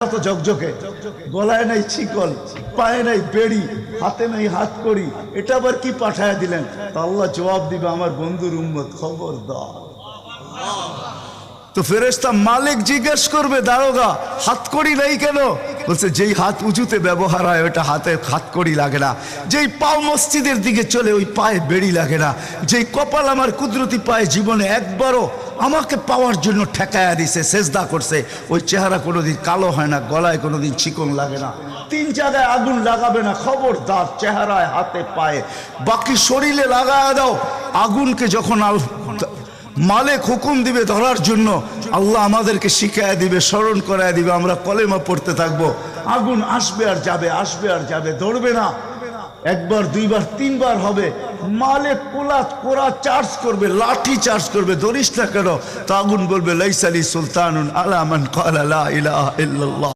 তো ঝকঝকে, গলায় নাই শিকল, পায়ে নাই বেড়ি, হাতে নাই হাত করি, এটা আবার কি পাঠায় দিলেন? তা আল্লাহ জবাব দিবে, আমার বন্ধুর উম্মত খবরদার। তো ফেরেশতা মালিক জিজ্ঞেস করবে, দারোগা হাত কড়ি নাই কেন? বলছে যেই হাত উঁচুতে ব্যবহার হয় ওটা হাতে হাত কড়ি লাগে না, যেই পাও মসজিদের দিকে চলে ওই পায়ে বেড়ি লাগে না, যেই কপাল আমার কুদরতি পায়ে জীবনে একবারও আমাকে পাওয়ার জন্য ঠেকায়া দিছে, সেজদা করছে, ওই চেহারা কোনোদিন কালো হয় না, গলায় কোনোদিন চিকন লাগে না, 3 জায়গায় আগুন লাগাবে না, খবরদার। চেহারায়, হাতে, পায়ে, বাকি শরীরে লাগায়া দাও। আগুনকে যখন মালিক হুকুম দিবে ধরার জন্য, আল্লাহ আমাদেরকে শিখায় দিবে, স্মরণ করায় দিবে, আমরা কলেমা পড়তে থাকবো। আগুন আসবে আর যাবে, আসবে আর যাবে, ধরবে না। একবার, দুইবার, 3 বার হবে। মালিক কোরা চার্জ করবে, লাঠি চার্জ করবে, ধরিস না কেন? তো আগুন বলবে লাইসা লি সুলতানুন আলা মান ক্বালা লা ইলাহা ইল্লাল্লাহ।